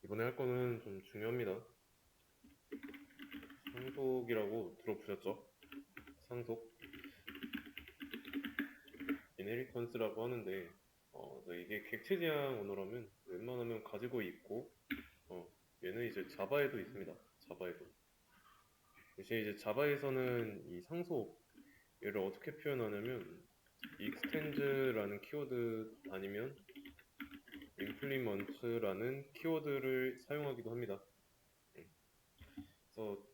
이번에 할 거는 좀 중요합니다. 상속이라고 들어보셨죠? 상속, 인헤리턴스라고 하는데, 이게 객체지향 언어라면 웬만하면 가지고 있고, 얘는 이제 자바에도 있습니다. 자바에도. 대신 이제 자바에서는 이 상속, 얘를 어떻게 표현하냐면, extend라는 키워드 아니면 implement라는 키워드를 사용하기도 합니다. 그래서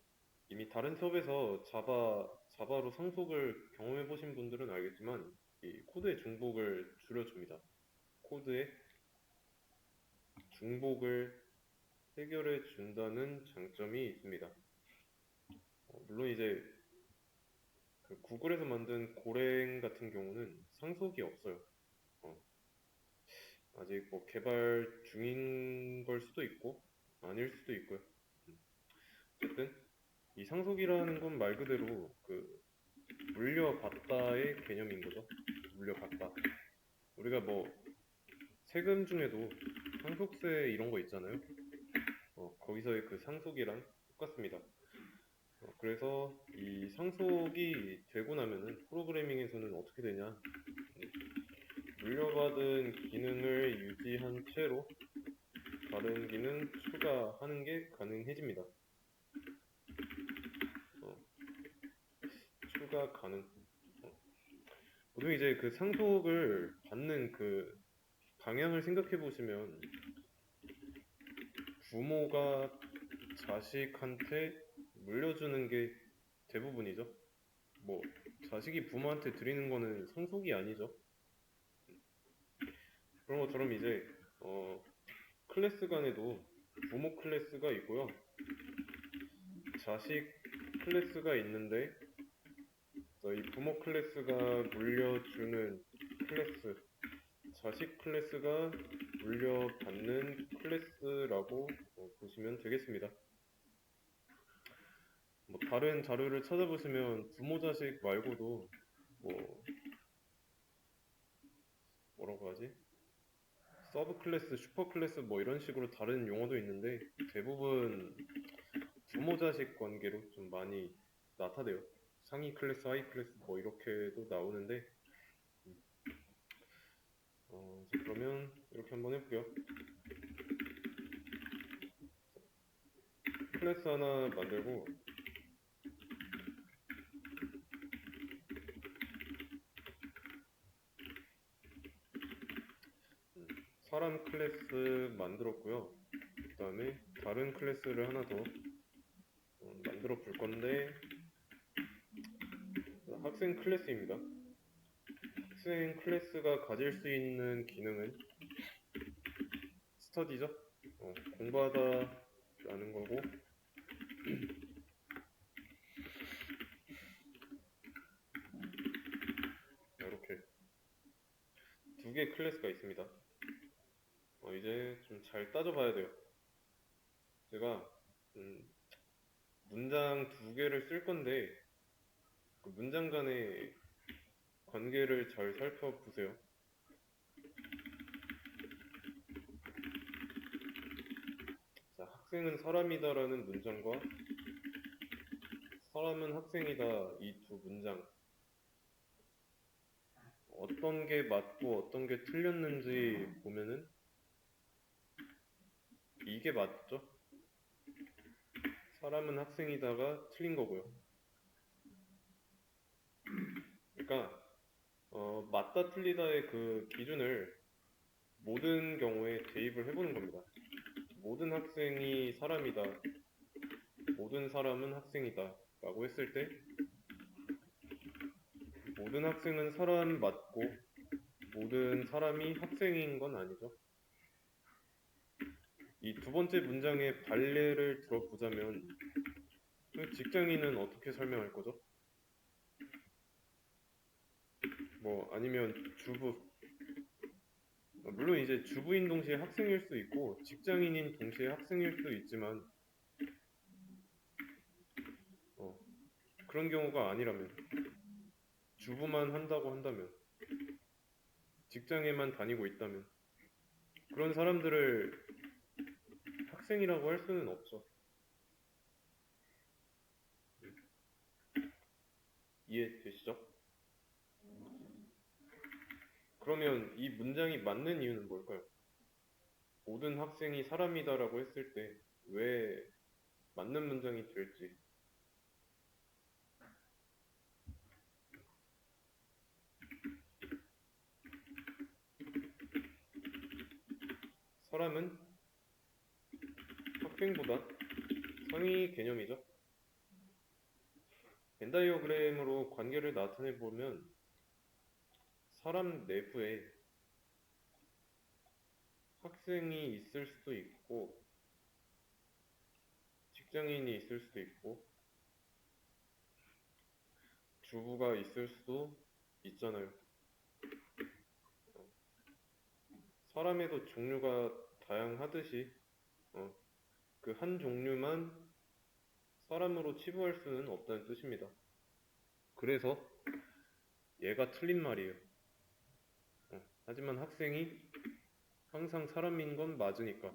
이미 다른 수업에서 자바로 상속을 경험해 보신 분들은 알겠지만, 이 코드의 중복을 줄여줍니다. 코드의 중복을 해결해 준다는 장점이 있습니다. 물론 이제 그 구글에서 만든 고랭 같은 경우는 상속이 없어요. 어, 아직 뭐 개발 중인 걸 수도 있고 아닐 수도 있고요. 어쨌든 이 상속이라는 건 말 그대로 그 물려받다의 개념인 거죠. 물려받다. 우리가 뭐 세금 중에도 상속세 이런 거 있잖아요. 거기서의 그 상속이랑 똑같습니다. 그래서 이 상속이 되고 나면은 프로그래밍에서는 어떻게 되냐? 물려받은 기능을 유지한 채로 다른 기능 추가하는 게 가능해집니다. 어, 추가 가능. 보통 이제 그 상속을 받는 그 방향을 생각해 보시면 부모가 자식한테 물려주는 게 대부분이죠. 뭐 자식이 부모한테 드리는 거는 상속이 아니죠. 그런 것처럼 이제 클래스 간에도 부모 클래스가 있고요. 자식 클래스가 있는데 이 부모 클래스가 물려주는 클래스, 자식 클래스가 물려받는 클래스라고 보시면 되겠습니다. 뭐 다른 자료를 찾아보시면 부모 자식 말고도 뭐 뭐라고 하지? 서브 클래스, 슈퍼 클래스 뭐 이런 식으로 다른 용어도 있는데 대부분 부모 자식 관계로 좀 많이 나타내요. 상위 클래스, 하위 클래스 뭐 이렇게도 나오는데 이제 그러면 이렇게 한번 해볼게요. 클래스 하나 만들고 사람 클래스 만들었고요. 그 다음에 다른 클래스를 하나 더 만들어 볼 건데 학생 클래스입니다. 학생 클래스가 가질 수 있는 기능은 스터디죠. 공부하다 라는 거고 이렇게 두 개의 클래스가 있습니다. 이제 좀 잘 따져봐야 돼요. 제가 문장 두 개를 쓸 건데 그 문장 간의 관계를 잘 살펴보세요. 자, 학생은 사람이다라는 문장과 사람은 학생이다 이 두 문장 어떤 게 맞고 어떤 게 틀렸는지 보면은 이게 맞죠? 사람은 학생이다가 틀린 거고요. 그러니까 맞다 틀리다의 그 기준을 모든 경우에 대입을 해보는 겁니다. 모든 학생이 사람이다, 모든 사람은 학생이다 라고 했을 때 모든 학생은 사람 맞고 모든 사람이 학생인 건 아니죠. 이 두 번째 문장의 발례를 들어보자면 직장인은 어떻게 설명할 거죠? 뭐 아니면 주부 물론 이제 주부인 동시에 학생일 수 있고 직장인인 동시에 학생일 수 있지만 그런 경우가 아니라면 주부만 한다고 한다면 직장에만 다니고 있다면 그런 사람들을 학생이라고 할 수는 없죠. 이해되시죠? 그러면 이 문장이 맞는 이유는 뭘까요? 모든 학생이 사람이다라고 했을 때 왜 맞는 문장이 될지. 사람은 학생보다 상위 개념이죠. 벤다이어그램으로 관계를 나타내 보면 사람 내부에 학생이 있을 수도 있고 직장인이 있을 수도 있고 주부가 있을 수도 있잖아요. 사람에도 종류가 다양하듯이 그 한 종류만 사람으로 치부할 수는 없다는 뜻입니다. 그래서 얘가 틀린 말이에요. 하지만 학생이 항상 사람인 건 맞으니까.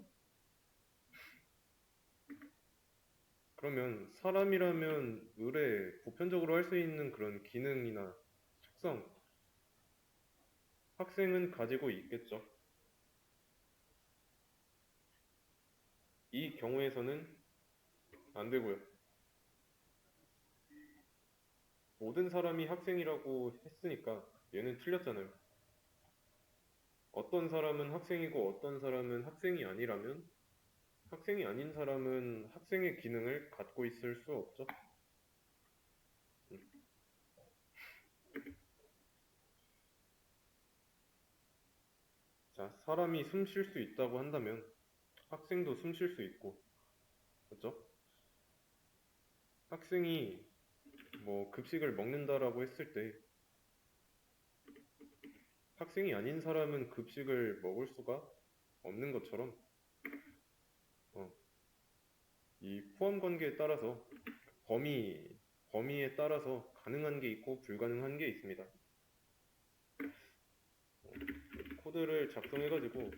그러면 사람이라면 의뢰 보편적으로 할 수 있는 그런 기능이나 특성 학생은 가지고 있겠죠. 이 경우에서는 안 되고요. 모든 사람이 학생이라고 했으니까 얘는 틀렸잖아요. 어떤 사람은 학생이고 어떤 사람은 학생이 아니라면 학생이 아닌 사람은 학생의 기능을 갖고 있을 수 없죠. 자, 사람이 숨 쉴 수 있다고 한다면 학생도 숨 쉴 수 있고, 그렇죠? 학생이 뭐 급식을 먹는다라고 했을 때 학생이 아닌 사람은 급식을 먹을 수가 없는 것처럼 어, 이 포함 관계에 따라서 범위에 따라서 가능한 게 있고 불가능한 게 있습니다. 코드를 작성해가지고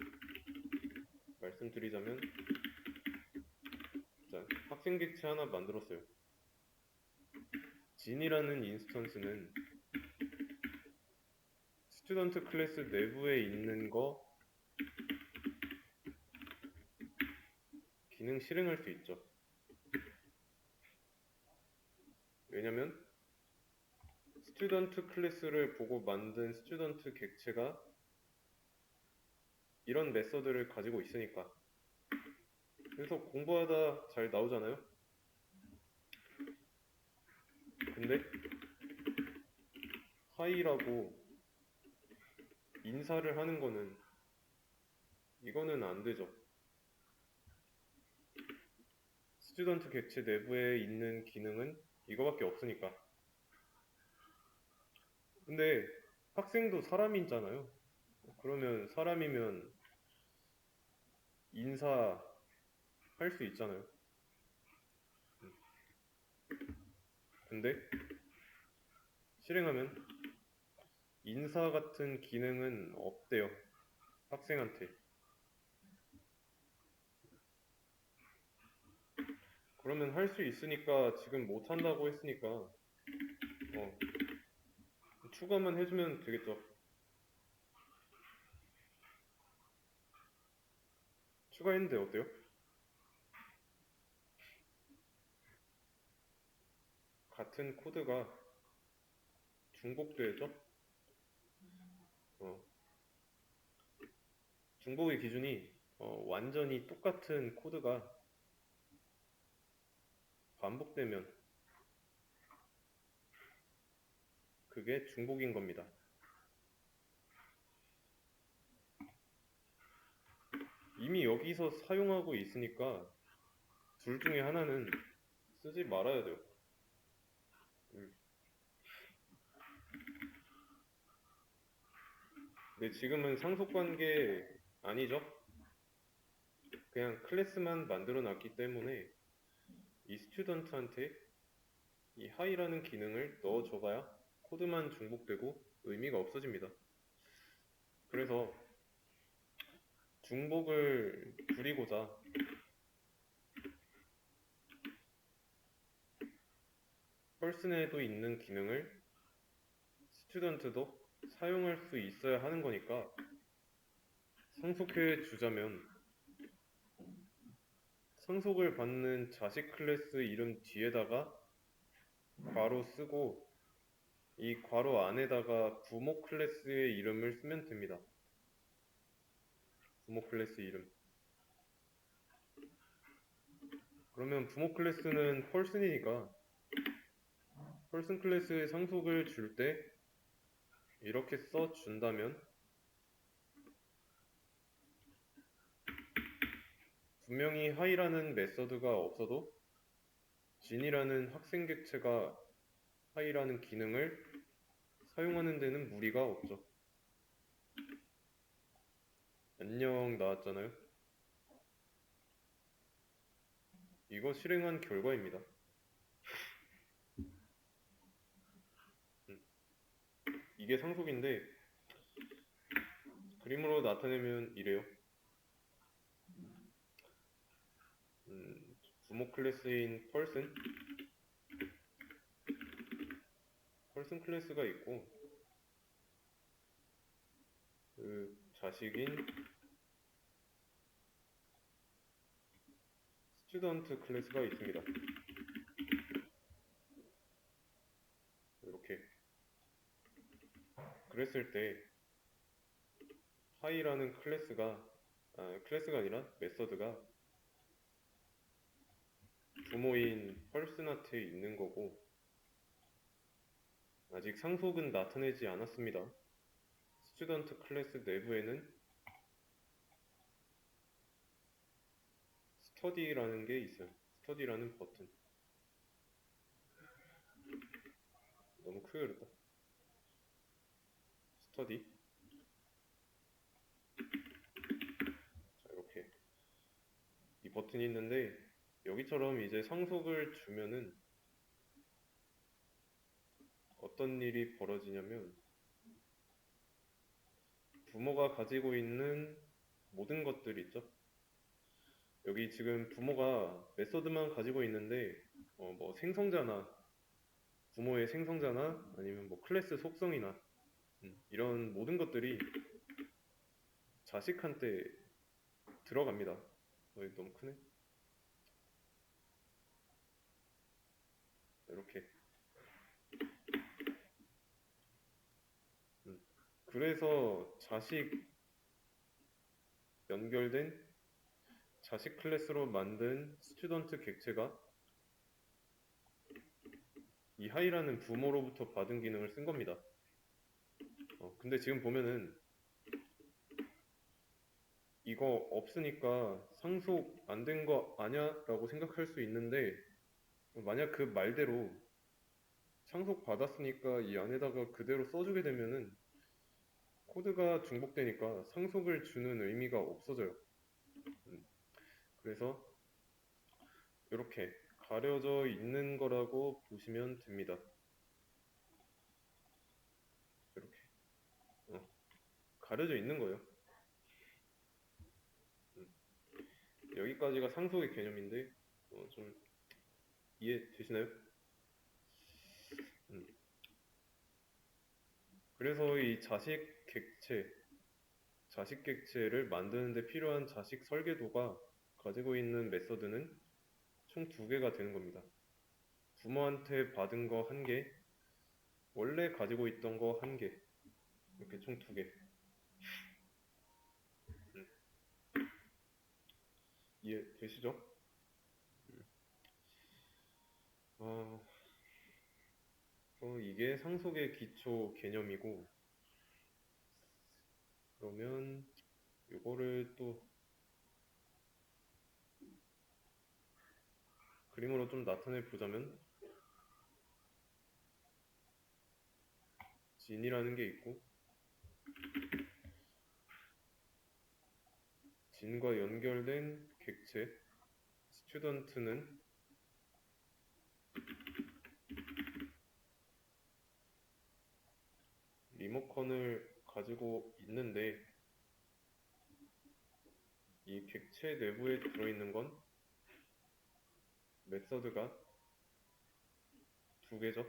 말씀드리자면 자, 학생 객체 하나 만들었어요. 진이라는 인스턴스는 스튜던트 클래스 내부에 있는 거 기능 실행할 수 있죠. 왜냐면 스튜던트 클래스를 보고 만든 스튜던트 객체가 이런 메서드를 가지고 있으니까. 그래서 공부하다 잘 나오잖아요. 근데 하이라고 인사를 하는 거는 이거는 안 되죠. 스튜던트 객체 내부에 있는 기능은 이거밖에 없으니까. 근데 학생도 사람이잖아요. 그러면 사람이면 인사할 수 있잖아요. 근데 실행하면 인사 같은 기능은 없대요. 학생한테. 그러면 할 수 있으니까 지금 못 한다고 했으니까 추가만 해주면 되겠죠. 추가했는데 어때요? 같은 코드가 중복되죠? 어, 중복의 기준이 완전히 똑같은 코드가 반복되면 그게 중복인 겁니다. 이미 여기서 사용하고 있으니까 둘 중에 하나는 쓰지 말아야 돼요. 근데 지금은 상속관계 아니죠? 그냥 클래스만 만들어 놨기 때문에 이 스튜던트한테 이 하이라는 기능을 넣어줘봐야 코드만 중복되고 의미가 없어집니다. 그래서 중복을 줄이고자 펄슨에도 있는 기능을 스튜던트도 사용할 수 있어야 하는 거니까 상속해 주자면 상속을 받는 자식 클래스 이름 뒤에다가 괄호 쓰고 이 괄호 안에다가 부모 클래스의 이름을 쓰면 됩니다. 부모 클래스 이름. 그러면 부모 클래스는 펄슨이니까 펄슨 클래스의 상속을 줄 때 이렇게 써준다면 분명히 하이라는 메서드가 없어도 진이라는 학생 객체가 하이라는 기능을 사용하는 데는 무리가 없죠. 안녕 나왔잖아요. 이거 실행한 결과입니다. 이게 상속인데 그림으로 나타내면 이래요. 부모 클래스인 펄슨 클래스가 있고 그 자식인 스튜던트 클래스가 있습니다. 이렇게 그랬을 때 하이라는 클래스가 아니라 메서드가 부모인 펄슨한테 있는 거고 아직 상속은 나타내지 않았습니다. 스튜던트 클래스 내부에는 스터디라는 게 있어요. 스터디라는 버튼. 너무 크게 그렸다. 스터디. 자, 이렇게 이 버튼이 있는데 여기처럼 이제 상속을 주면은 어떤 일이 벌어지냐면 부모가 가지고 있는 모든 것들 있죠. 여기 지금 부모가 메서드만 가지고 있는데 뭐 생성자나 부모의 생성자나 아니면 뭐 클래스 속성이나 이런 모든 것들이 자식한테 들어갑니다. 너무 크네. 이렇게. 그래서 자식 연결된 자식 클래스로 만든 스튜던트 객체가 이 하이라는 부모로부터 받은 기능을 쓴 겁니다. 근데 지금 보면은 이거 없으니까 상속 안 된 거 아냐? 라고 생각할 수 있는데 만약 그 말대로 상속 받았으니까 이 안에다가 그대로 써주게 되면은 코드가 중복되니까 상속을 주는 의미가 없어져요. 그래서 이렇게 가려져 있는 거라고 보시면 됩니다. 이렇게 가려져 있는 거예요. 여기까지가 상속의 개념인데 좀 이해되시나요? 그래서 이 자식 객체를 만드는 데 필요한 자식 설계도가 가지고 있는 메서드는 총 2개가 되는 겁니다. 부모한테 받은 거 1개, 원래 가지고 있던 거 1개, 이렇게 총 2개. 이해되시죠? 이게 상속의 기초 개념이고, 그러면 이거를 또 그림으로 좀 나타내 보자면 진이라는 게 있고 진과 연결된 객체 스튜던트는 리모컨을 가지고 있는데 이 객체 내부에 들어있는 건 메서드가 두 개죠.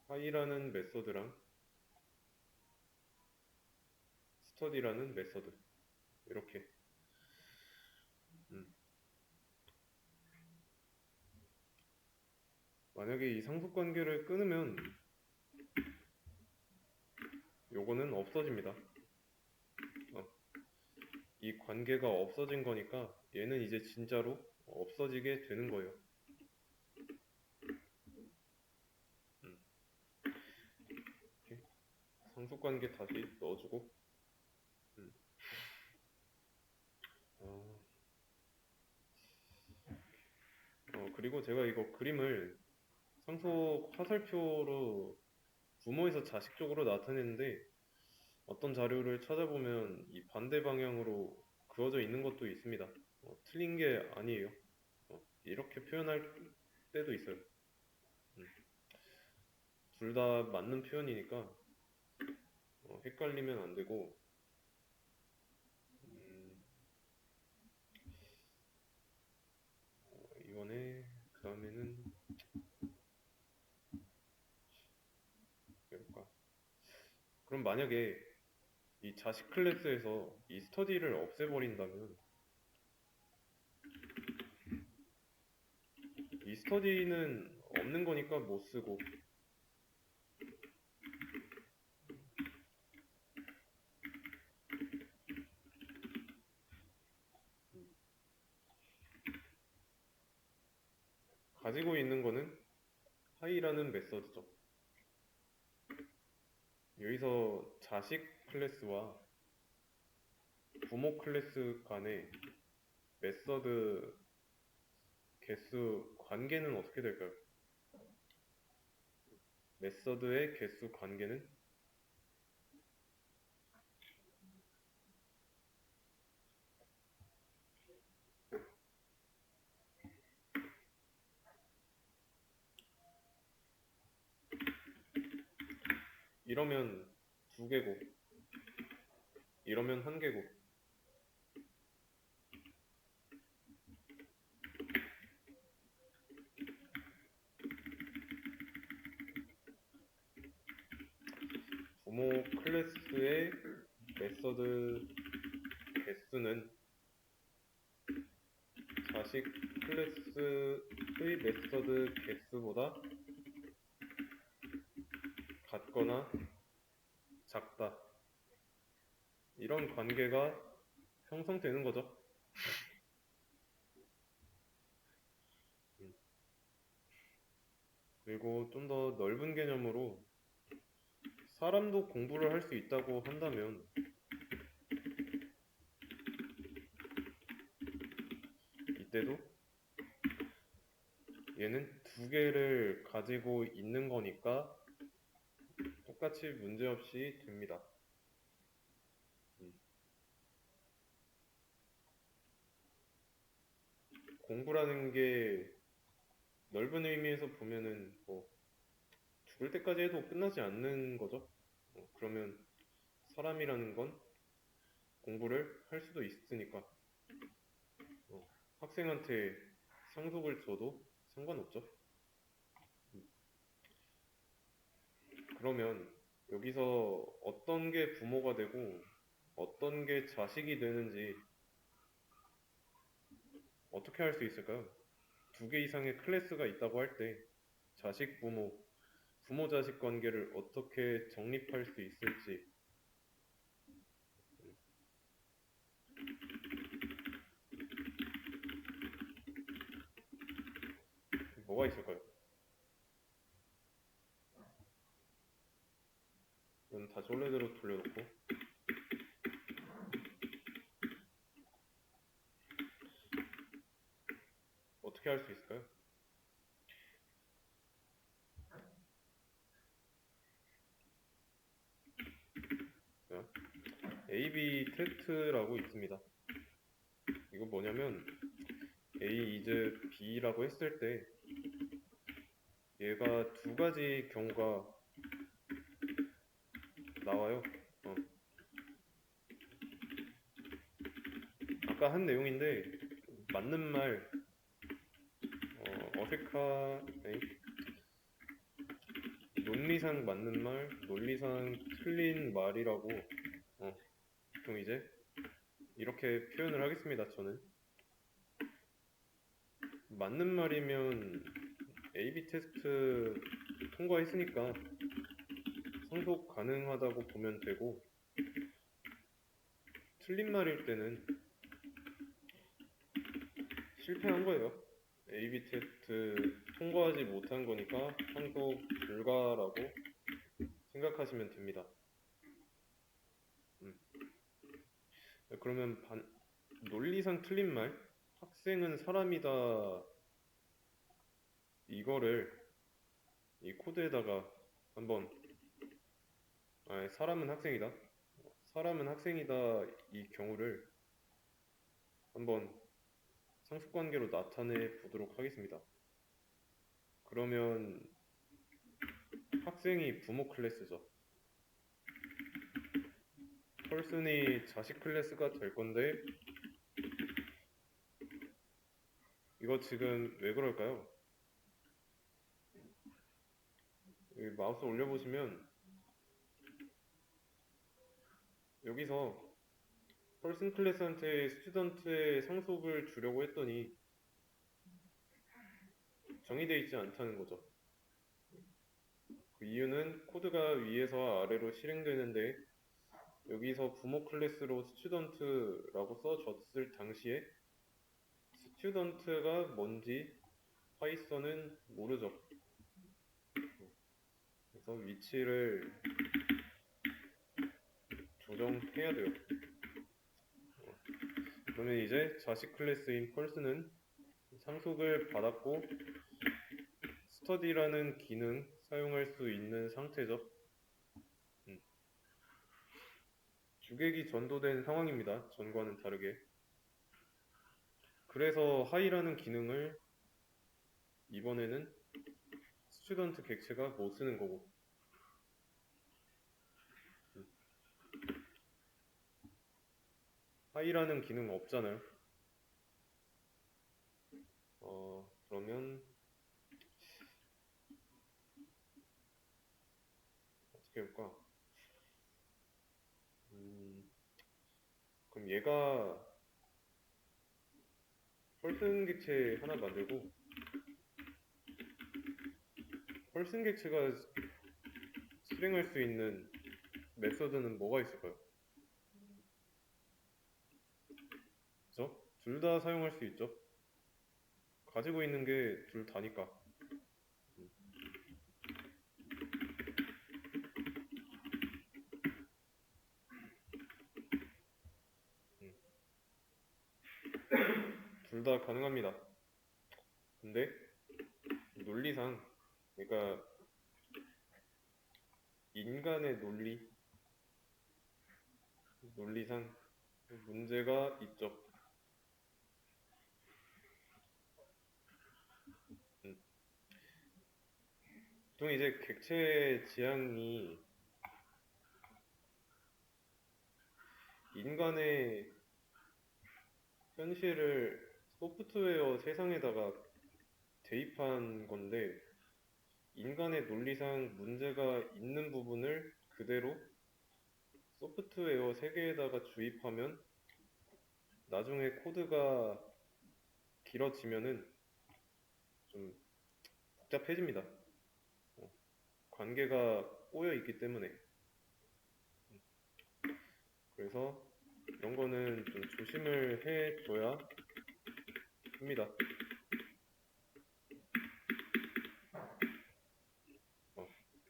하이라는 메서드랑 스터디라는 메서드 이렇게. 만약에 이 상속관계를 끊으면 요거는 없어집니다. 이 관계가 없어진 거니까 얘는 이제 진짜로 없어지게 되는 거예요. 이렇게 상속관계 다시 넣어주고. 그리고 제가 이거 그림을 상속 화살표로 부모에서 자식 쪽으로 나타냈는데 어떤 자료를 찾아보면 이 반대 방향으로 그어져 있는 것도 있습니다. 틀린 게 아니에요. 이렇게 표현할 때도 있어요. 둘 다 맞는 표현이니까 헷갈리면 안 되고. 이번에 그 다음에는 해볼까? 그럼 만약에 이 자식 클래스에서 이 스터디를 없애버린다면 이 스터디는 없는 거니까 못 쓰고, 가지고 있는 거는 하이라는 메서드죠. 여기서 자식 클래스와 부모 클래스 간의 메서드 개수 관계는 어떻게 될까요? 메서드의 개수 관계는 이러면 두 개고 이러면 한 개고. 부모 클래스의 메서드 개수는 자식 클래스의 메서드 개수보다 같거나 작다. 이런 관계가 형성되는 거죠. 그리고 좀 더 넓은 개념으로 사람도 공부를 할 수 있다고 한다면 이때도 얘는 두 개를 가지고 있는 거니까 똑같이 문제없이 됩니다. 공부라는 게 넓은 의미에서 보면은 뭐 죽을 때까지 해도 끝나지 않는 거죠. 그러면 사람이라는 건 공부를 할 수도 있으니까 학생한테 상속을 줘도 상관없죠. 그러면 여기서 어떤 게 부모가 되고 어떤 게 자식이 되는지 어떻게 할 수 있을까요? 두 개 이상의 클래스가 있다고 할 때 자식 부모, 부모 자식 관계를 어떻게 정립할 수 있을지. 뭐가 있을까요? 이건 다시 원래대로 돌려놓고 어떻게 할 수 있을까요? 자, AB 테스트라고 있습니다. 이거 뭐냐면 A is B라고 했을 때 얘가 두 가지 경우가 나와요. 아까 한 내용인데 맞는 말, 어색하, 아니, 논리상 맞는 말, 논리상 틀린 말이라고, 보통 이제 이렇게 표현을 하겠습니다. 저는 맞는 말이면 A/B 테스트 통과했으니까 상속 가능하다고 보면 되고, 틀린 말일 때는 실패한 거예요. A/B 테스트 통과하지 못한 거니까 상속 불가라고 생각하시면 됩니다. 그러면 논리상 틀린 말, 학생은 사람이다, 이거를 이 코드에다가 한번, 사람은 학생이다, 사람은 학생이다, 이 경우를 한번 상습관계로 나타내 보도록 하겠습니다. 그러면 학생이 부모 클래스죠. 펄슨이 자식 클래스가 될 건데, 이거 지금 왜 그럴까요? 여기 마우스 올려보시면 여기서 펄슨 클래스한테 스튜던트의 상속을 주려고 했더니 정의되어 있지 않다는 거죠. 그 이유는 코드가 위에서 아래로 실행되는데 여기서 부모 클래스로 스튜던트라고 써줬을 당시에 스튜던트가 뭔지 파이썬은 모르죠. 그래서 위치를 조정해야 돼요. 그러면 이제 자식 클래스인 펄스는 상속을 받았고 스터디라는 기능 사용할 수 있는 상태죠. 주객이 전도된 상황입니다. 전과는 다르게. 그래서 하이라는 기능을 이번에는 스튜던트 객체가 못 쓰는 거고, 하이라는 기능 없잖아요. 그러면 어떻게 해볼까? 그럼 얘가 펄슨 객체 하나 만들고, 펄슨 객체가 실행할 수 있는 메서드는 뭐가 있을까요? 그죠? 둘 다 사용할 수 있죠. 가지고 있는 게 둘 다니까. 둘 다 가능합니다. 근데 논리상, 그러니까 인간의 논리상 문제가 있죠. 보통 이제 객체 지향이 인간의 현실을 소프트웨어 세상에다가 대입한 건데, 인간의 논리상 문제가 있는 부분을 그대로 소프트웨어 세계에다가 주입하면 나중에 코드가 길어지면은 좀 복잡해집니다. 관계가 꼬여 있기 때문에. 그래서 이런 거는 좀 조심을 해줘야 합니다.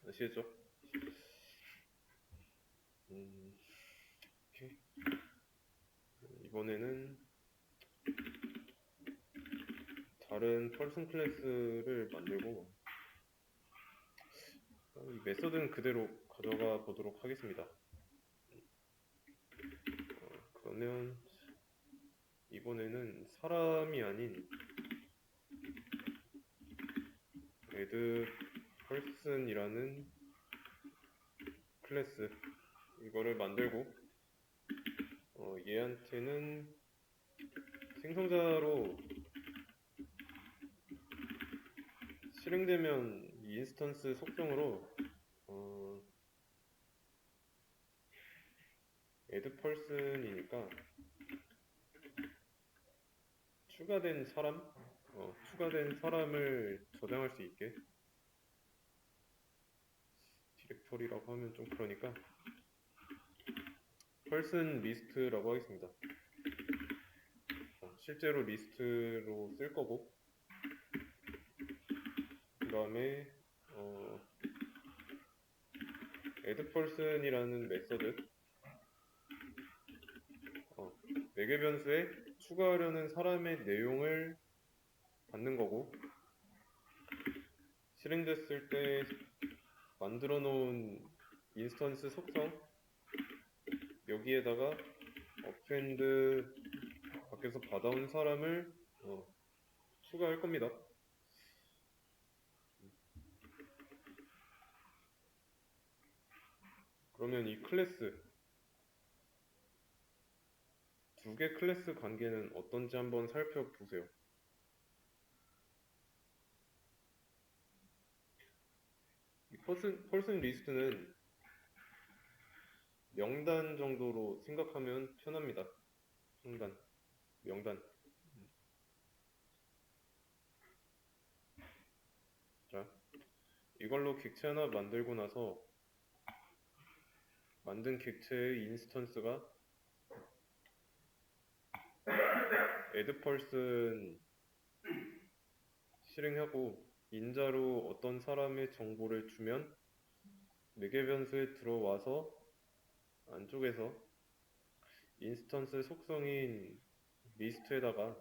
아시겠죠? 이렇게. 이번에는 다른 펄슨 클래스를 만들고 이 메서드는 그대로 가져가 보도록 하겠습니다. 그러면 이번에는 사람이 아닌 add person이라는 클래스 이거를 만들고 얘한테는 생성자로 실행되면 이 인스턴스 속성으로 add person이니까 추가된 사람을 저장할 수 있게 디렉토리라고 하면 좀 그러니까 person list라고 하겠습니다. 실제로 리스트로 쓸 거고, 그 다음에 add person이라는 메서드 매개 변수에 추가하려는 사람의 내용을 받는 거고, 실행됐을 때 만들어 놓은 인스턴스 속성 여기에다가 append 밖에서 받아온 사람을 추가할 겁니다. 그러면 이 클래스 두 개 클래스 관계는 어떤지 한번 살펴보세요. 이 person list는 명단 정도로 생각하면 편합니다. 명단. 자, 이걸로 객체 하나 만들고 나서 만든 객체의 인스턴스가 add person 실행하고 인자로 어떤 사람의 정보를 주면 매개 변수에 들어와서 안쪽에서 인스턴스 속성인 리스트에다가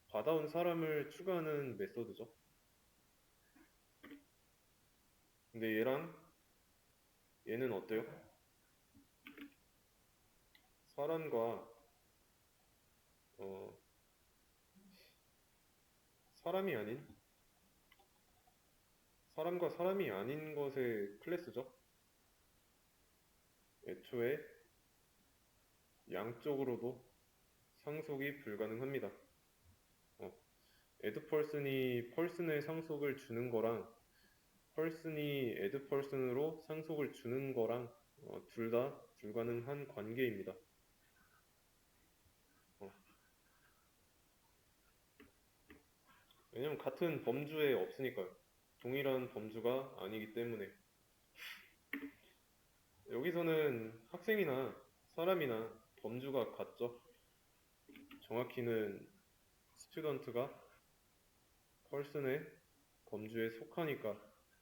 받아온 사람을 추가하는 메서드죠. 근데 얘는 어때요? 사람과 사람이 아닌 것의 클래스죠. 애초에 양쪽으로도 상속이 불가능합니다. add person이 person의 상속을 주는 거랑 person이 add person으로 상속을 주는 거랑 둘 다 불가능한 관계입니다. 왜냐면 같은 범주에 없으니까요. 동일한 범주가 아니기 때문에. 여기서는 학생이나 사람이나 범주가 같죠. 정확히는 스튜던트가 person의 범주에 속하니까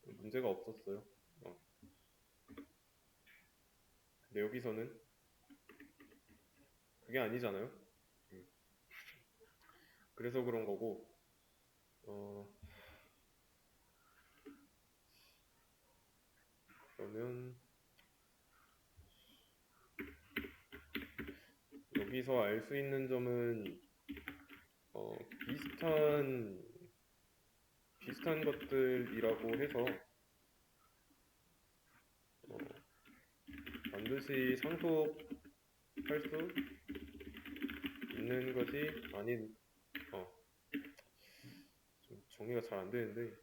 문제가 없었어요. 근데 여기서는 그게 아니잖아요. 그래서 그런 거고, 그러면 여기서 알 수 있는 점은 비슷한 것들이라고 해서 반드시 상속할 수 있는 것이 아닌 좀 정리가 잘 안 되는데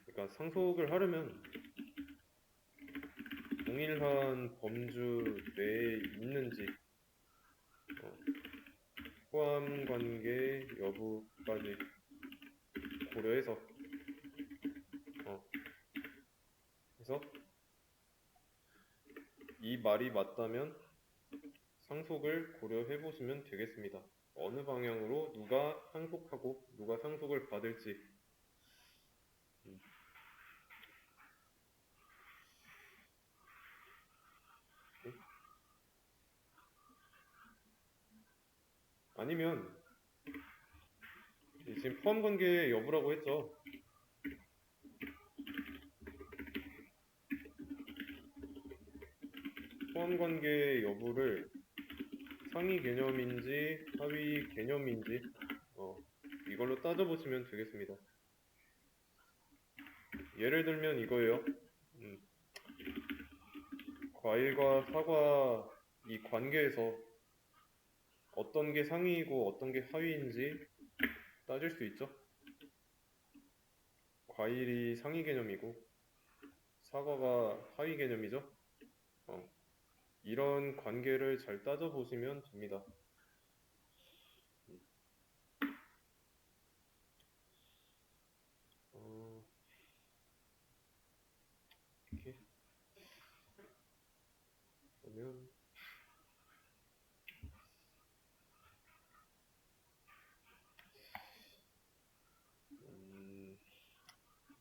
그러니까 상속을 하려면 동일한 범주 내에 있는지 포함 관계 여부까지 고려해서 그래서 이 말이 맞다면 상속을 고려해 보시면 되겠습니다. 어느 방향으로 누가 상속하고 누가 상속을 받을지 아니면 지금 포함 관계 여부라고 했죠. 포함 관계 여부를 상위 개념인지 하위 개념인지 이걸로 따져보시면 되겠습니다. 예를 들면 이거예요. 과일과 사과 이 관계에서 어떤 게 상위이고 어떤 게 하위인지 따질 수 있죠. 과일이 상위 개념이고 사과가 하위 개념이죠. 어, 이런 관계를 잘 따져보시면 됩니다. 어, 이렇게 보면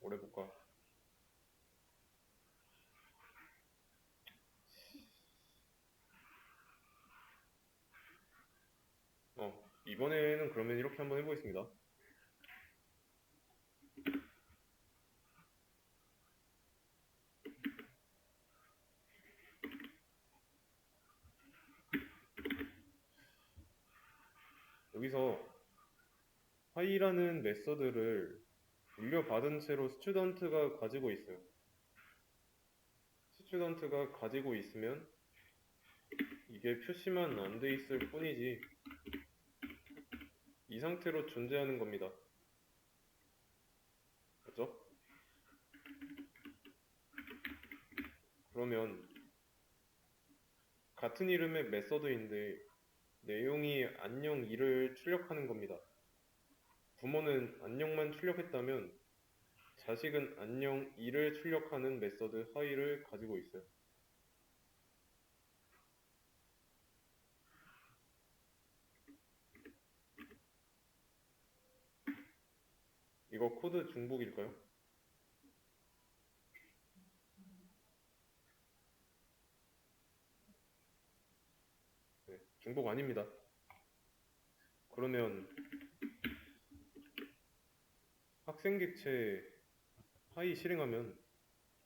오래 볼까? 이번에는 그러면 이렇게 한번 해보겠습니다. 여기서 하이라는 메서드를 물려받은 채로 스튜던트가 가지고 있어요. 스튜던트가 가지고 있으면 이게 표시만 안 돼 있을 뿐이지 이 상태로 존재하는 겁니다. 그죠? 그러면 같은 이름의 메서드인데 내용이 안녕 2를 출력하는 겁니다. 부모는 안녕만 출력했다면 자식은 안녕 2를 출력하는 메서드 하이를 가지고 있어요. 이거 코드 중복일까요? 네, 중복 아닙니다. 그러면 학생 객체 하이 실행하면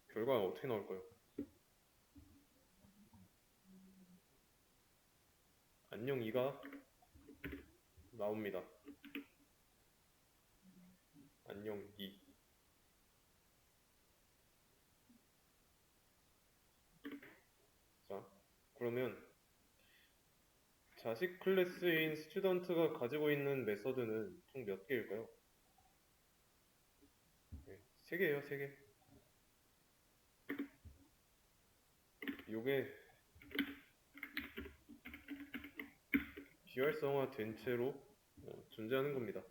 결과가 어떻게 나올까요? 안녕 2가 나옵니다. 안녕 2. 자, 그러면 자식 클래스인 스튜던트가 가지고 있는 메서드는 총 몇 개일까요? 네, 3개예요, 3개. 요게 비활성화된 채로 존재하는 겁니다.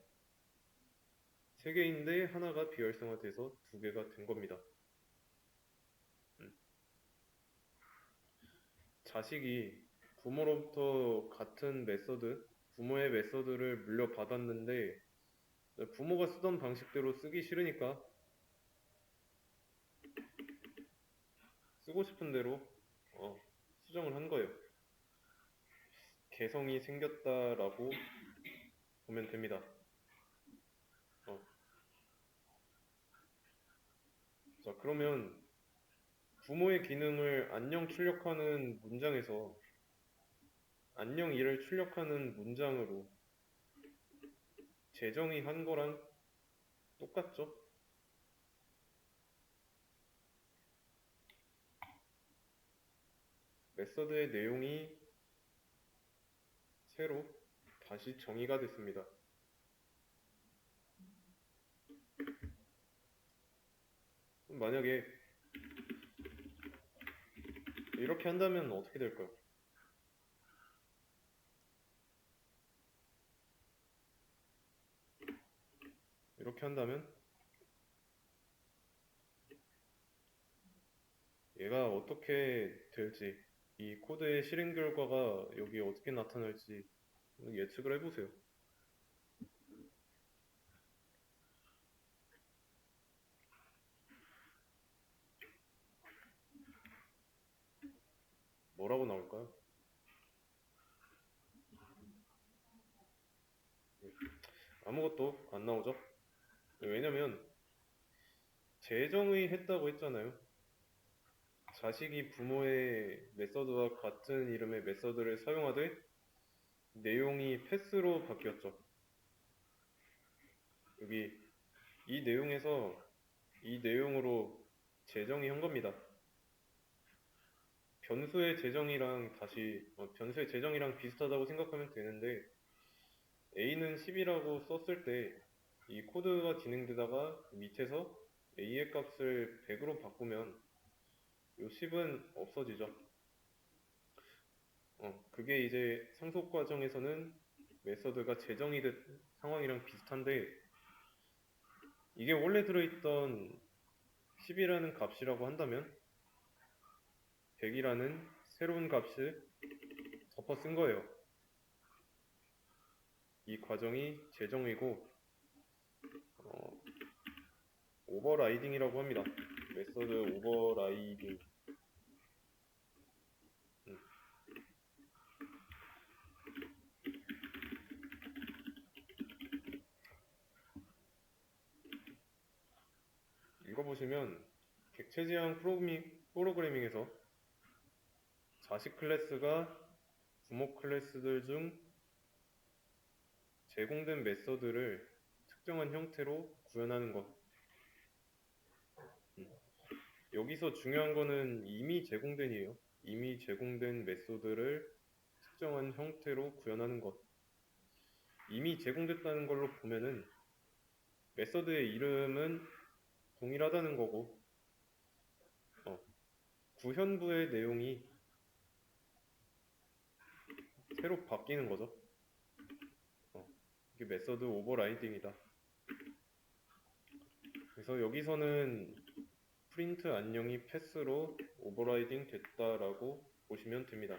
3개인데 하나가 비활성화돼서 2개가 된 겁니다. 자식이 부모로부터 같은 메서드, 부모의 메서드를 물려받았는데 부모가 쓰던 방식대로 쓰기 싫으니까 쓰고 싶은 대로 수정을 한 거예요. 개성이 생겼다라고 보면 됩니다. 자, 그러면 부모의 기능을 안녕 출력하는 문장에서 안녕 2를 출력하는 문장으로 재정의 한 거랑 똑같죠? 메서드의 내용이 새로 다시 정의가 됐습니다. 만약에 이렇게 한다면 어떻게 될까요? 이렇게 한다면 얘가 어떻게 될지, 이 코드의 실행 결과가 여기에 어떻게 나타날지 예측을 해보세요. 뭐라고 나올까요? 아무것도 안 나오죠? 왜냐면 재정의 했다고 했잖아요. 자식이 부모의 메서드와 같은 이름의 메서드를 사용하되 내용이 패스로 바뀌었죠. 여기 이 내용에서 이 내용으로 재정의 한 겁니다. 변수의 재정이랑 비슷하다고 생각하면 되는데 a는 10이라고 썼을 때 이 코드가 진행되다가 밑에서 a의 값을 100으로 바꾸면 이 10은 없어지죠. 그게 이제 상속 과정에서는 메서드가 재정이 된 상황이랑 비슷한데 이게 원래 들어있던 10이라는 값이라고 한다면 100이라는 새로운 값을 덮어 쓴 거예요. 이 과정이 재정이고 오버라이딩이라고 합니다. 메서드 오버라이딩. 음, 읽어보시면 객체지향 프로그래밍에서 자식 클래스가 부모 클래스들 중 제공된 메서드를 특정한 형태로 구현하는 것. 여기서 중요한 거는 이미 제공된이에요. 이미 제공된 메소드를 특정한 형태로 구현하는 것. 이미 제공됐다는 걸로 보면은 메소드의 이름은 동일하다는 거고 구현부의 내용이 새로 바뀌는 거죠. 이게 메소드 오버라이딩이다. 그래서 여기서는 프린트 안녕이 패스로 오버라이딩 됐다라고 보시면 됩니다.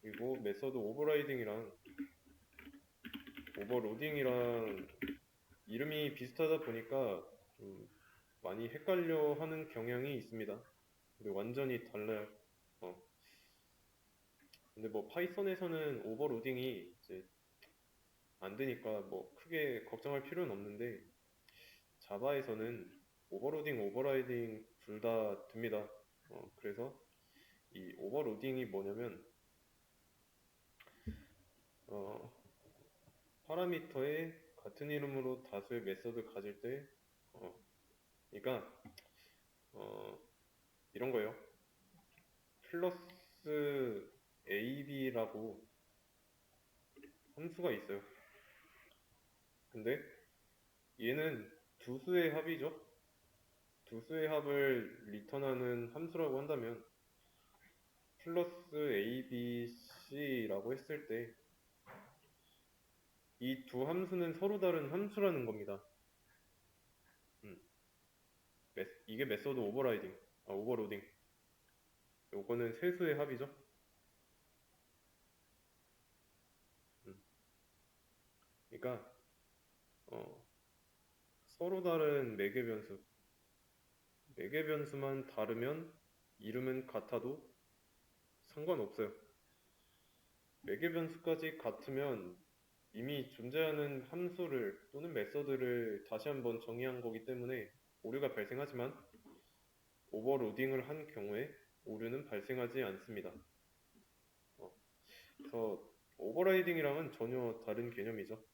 그리고 메서드 오버라이딩이랑 오버로딩이랑 이름이 비슷하다 보니까 좀 많이 헷갈려 하는 경향이 있습니다. 근데 완전히 달라요. 근데 뭐 파이썬에서는 오버로딩이 이제 안 되니까 뭐 크게 걱정할 필요는 없는데 자바에서는 오버로딩, 오버라이딩 둘 다 됩니다. 그래서 이 오버로딩이 뭐냐면 파라미터에 같은 이름으로 다수의 메서드 가질 때 그러니까 이런 거예요. 플러스 ab라고 함수가 있어요. 근데 얘는 두 수의 합이죠. 두 수의 합을 리턴하는 함수라고 한다면 플러스 abc라고 했을 때 이 두 함수는 서로 다른 함수라는 겁니다. 이게 메서드 오버로딩. 요거는 세 수의 합이죠. 그러니까 서로 다른 매개 변수만 다르면 이름은 같아도 상관없어요. 매개 변수까지 같으면 이미 존재하는 함수를 또는 메서드를 다시 한번 정의한 거기 때문에 오류가 발생하지만 오버로딩을 한 경우에 오류는 발생하지 않습니다. 그래서 오버라이딩이랑은 전혀 다른 개념이죠.